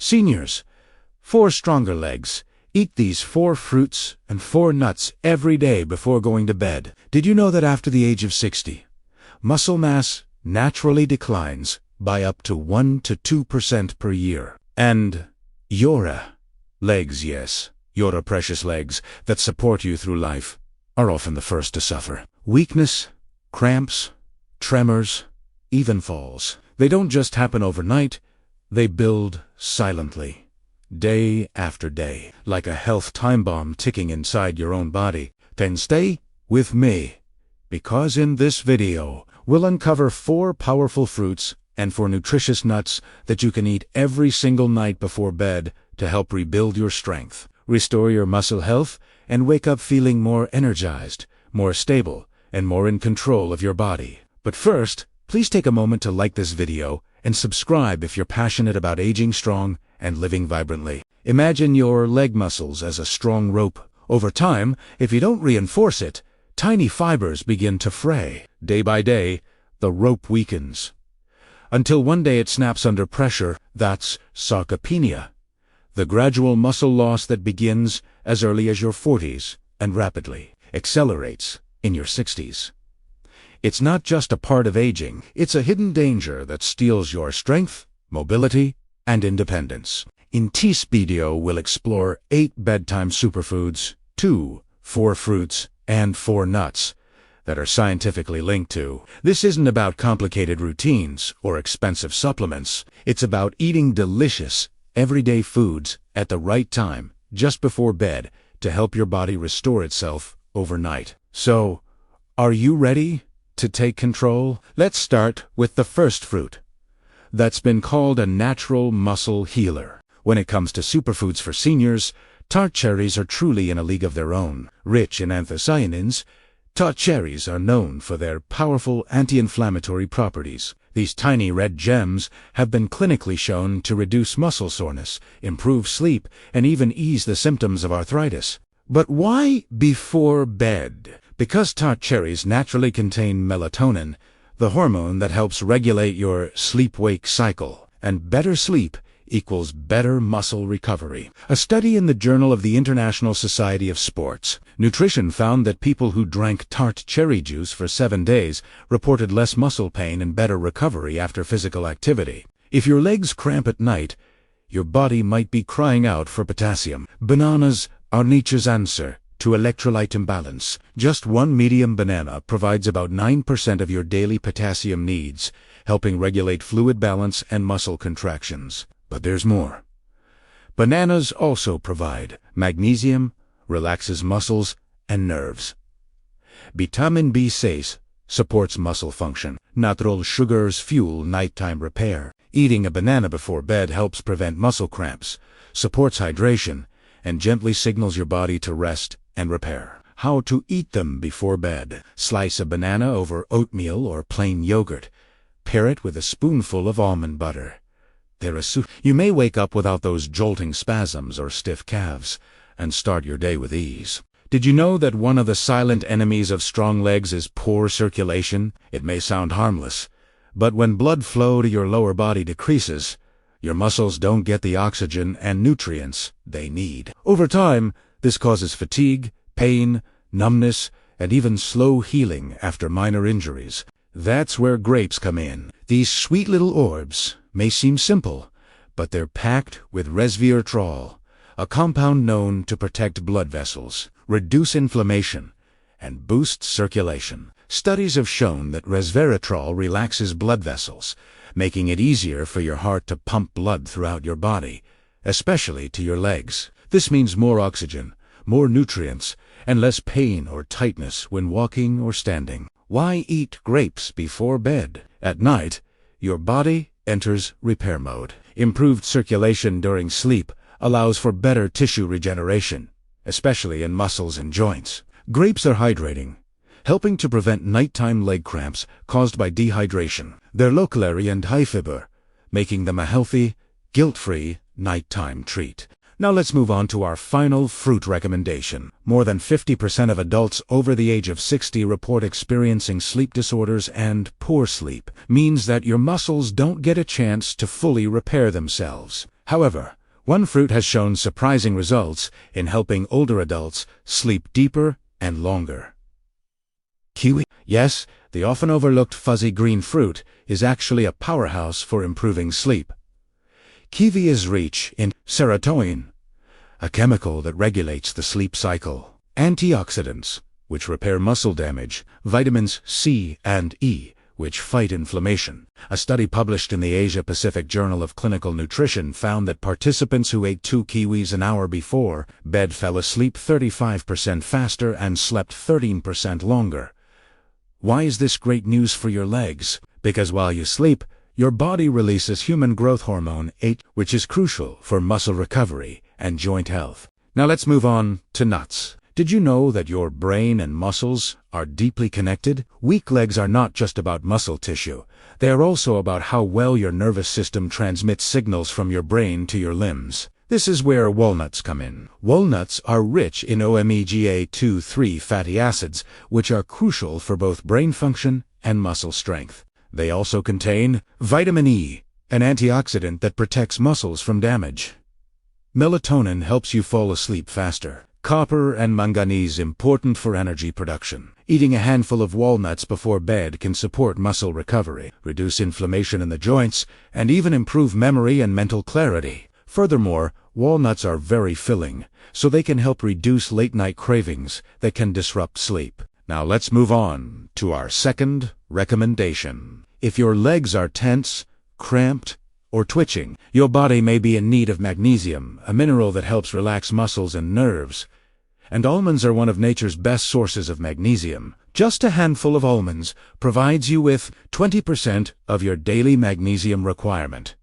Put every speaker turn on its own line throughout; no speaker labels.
Seniors, for stronger legs, eat these 4 fruits and 4 nuts every day before going to bed. Did you know that after the age of 60, muscle mass naturally declines by up to 1 to 2% per year? And your legs, yes, your precious legs that support you through life, are often the first to suffer. Weakness, cramps, tremors, even falls. They don't just happen overnight, they build silently, day after day, like a health time bomb ticking inside your own body. Then stay with me, because in this video, we'll uncover 4 powerful fruits and 4 nutritious nuts that you can eat every single night before bed to help rebuild your strength, restore your muscle health, and wake up feeling more energized, more stable, and more in control of your body. But first, please take a moment to like this video and subscribe if you're passionate about aging strong and living vibrantly. Imagine your leg muscles as a strong rope. Over time, if you don't reinforce it, tiny fibers begin to fray. Day by day, the rope weakens, until one day it snaps under pressure. That's sarcopenia, the gradual muscle loss that begins as early as your 40s and rapidly accelerates in your 60s. It's not just a part of aging, it's a hidden danger that steals your strength, mobility, and independence. In this video, we'll explore 8 bedtime superfoods, 4 fruits, and 4 nuts that are scientifically linked to. This isn't about complicated routines or expensive supplements. It's about eating delicious, everyday foods at the right time, just before bed, to help your body restore itself overnight. So, are you ready to take control? Let's start with the first fruit that's been called a natural muscle healer. When it comes to superfoods for seniors, tart cherries are truly in a league of their own. Rich in anthocyanins, tart cherries are known for their powerful anti-inflammatory properties. These tiny red gems have been clinically shown to reduce muscle soreness, improve sleep, and even ease the symptoms of arthritis. But why before bed? Because tart cherries naturally contain melatonin, the hormone that helps regulate your sleep-wake cycle, and better sleep equals better muscle recovery. A study in the Journal of the International Society of Sports Nutrition found that people who drank tart cherry juice for 7 days reported less muscle pain and better recovery after physical activity. If your legs cramp at night, your body might be crying out for potassium. Bananas are nature's answer to electrolyte imbalance. Just one medium banana provides about 9% of your daily potassium needs, helping regulate fluid balance and muscle contractions. But there's more. Bananas also provide magnesium, relaxes muscles and nerves. Vitamin B6 supports muscle function. Natural sugars fuel nighttime repair. Eating a banana before bed helps prevent muscle cramps, supports hydration, and gently signals your body to rest and repair. How to eat them before bed. Slice a banana over oatmeal or plain yogurt. Pair it with a spoonful of almond butter. You may wake up without those jolting spasms or stiff calves and start your day with ease. Did you know that one of the silent enemies of strong legs is poor circulation? It may sound harmless, but when blood flow to your lower body decreases, your muscles don't get the oxygen and nutrients they need. Over time, this causes fatigue, pain, numbness, and even slow healing after minor injuries. That's where grapes come in. These sweet little orbs may seem simple, but they're packed with resveratrol, a compound known to protect blood vessels, reduce inflammation, and boost circulation. Studies have shown that resveratrol relaxes blood vessels, making it easier for your heart to pump blood throughout your body, especially to your legs. This means more oxygen, more nutrients, and less pain or tightness when walking or standing. Why eat grapes before bed? At night, your body enters repair mode. Improved circulation during sleep allows for better tissue regeneration, especially in muscles and joints. Grapes are hydrating, helping to prevent nighttime leg cramps caused by dehydration. They're low-calorie and high-fiber, making them a healthy, guilt-free nighttime treat. Now let's move on to our final fruit recommendation. More than 50% of adults over the age of 60 report experiencing sleep disorders, and poor sleep means that your muscles don't get a chance to fully repair themselves. However, one fruit has shown surprising results in helping older adults sleep deeper and longer. Kiwi. Yes, the often overlooked fuzzy green fruit is actually a powerhouse for improving sleep. Kiwi is rich in serotonin, a chemical that regulates the sleep cycle, antioxidants, which repair muscle damage, vitamins C and E, which fight inflammation. A study published in the Asia-Pacific Journal of Clinical Nutrition found that participants who ate 2 kiwis an hour before bed fell asleep 35% faster and slept 13% longer. Why is this great news for your legs? Because while you sleep, your body releases human growth hormone 8, which is crucial for muscle recovery and joint health. Now let's move on to nuts. Did you know that your brain and muscles are deeply connected? Weak legs are not just about muscle tissue. They are also about how well your nervous system transmits signals from your brain to your limbs. This is where walnuts come in. Walnuts are rich in omega-2,3 fatty acids, which are crucial for both brain function and muscle strength. They also contain vitamin E, an antioxidant that protects muscles from damage. Melatonin helps you fall asleep faster. Copper and manganese important for energy production. Eating a handful of walnuts before bed can support muscle recovery, reduce inflammation in the joints, and even improve memory and mental clarity. Furthermore, walnuts are very filling, so they can help reduce late-night cravings that can disrupt sleep. Now let's move on to our second recommendation. If your legs are tense, cramped, or twitching, your body may be in need of magnesium, a mineral that helps relax muscles and nerves. And almonds are one of nature's best sources of magnesium. Just a handful of almonds provides you with 20% of your daily magnesium requirement.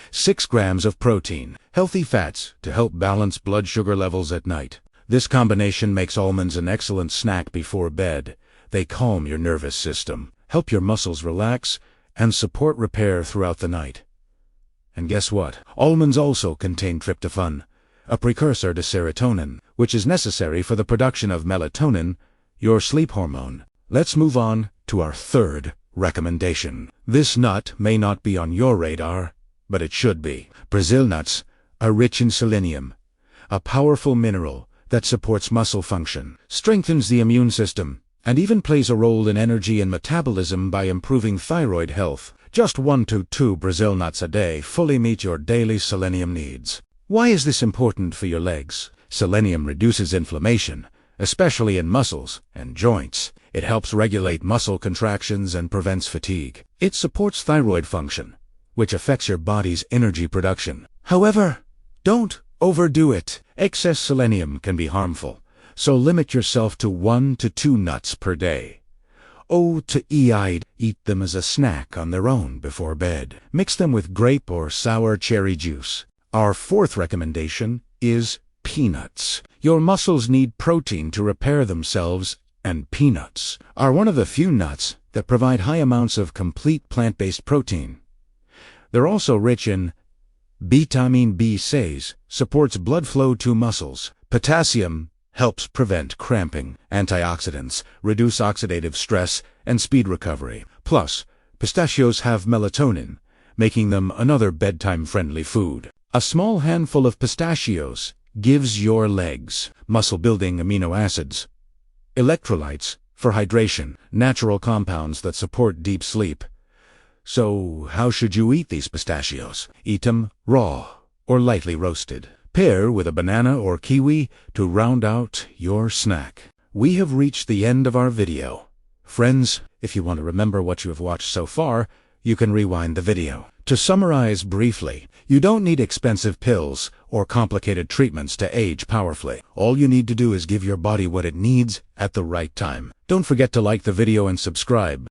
6 grams of protein, healthy fats to help balance blood sugar levels at night. This combination makes almonds an excellent snack before bed. They calm your nervous system, help your muscles relax, and support repair throughout the night. And guess what? Almonds also contain tryptophan, a precursor to serotonin, which is necessary for the production of melatonin, your sleep hormone. Let's move on to our third recommendation. This nut may not be on your radar, but it should be. Brazil nuts are rich in selenium, a powerful mineral that supports muscle function, strengthens the immune system, and even plays a role in energy and metabolism by improving thyroid health. Just 1 to 2 Brazil nuts a day fully meet your daily selenium needs. Why is this important for your legs? Selenium reduces inflammation, especially in muscles and joints. It helps regulate muscle contractions and prevents fatigue. It supports thyroid function, which affects your body's energy production. However, don't overdo it. Excess selenium can be harmful, so limit yourself to 1 to 2 nuts per day. Eat them as a snack on their own before bed. Mix them with grape or sour cherry juice. Our fourth recommendation is peanuts. Your muscles need protein to repair themselves, and peanuts are one of the few nuts that provide high amounts of complete plant-based protein. They're also rich in vitamin B6, supports blood flow to muscles. Potassium helps prevent cramping. Antioxidants reduce oxidative stress and speed recovery. Plus, pistachios have melatonin, making them another bedtime-friendly food. A small handful of pistachios gives your legs muscle-building amino acids, electrolytes for hydration, natural compounds that support deep sleep. So, how should you eat these pistachios? Eat them raw or lightly roasted. Pair with a banana or kiwi to round out your snack. We have reached the end of our video. Friends, if you want to remember what you have watched so far, you can rewind the video. To summarize briefly, you don't need expensive pills or complicated treatments to age powerfully. All you need to do is give your body what it needs at the right time. Don't forget to like the video and subscribe.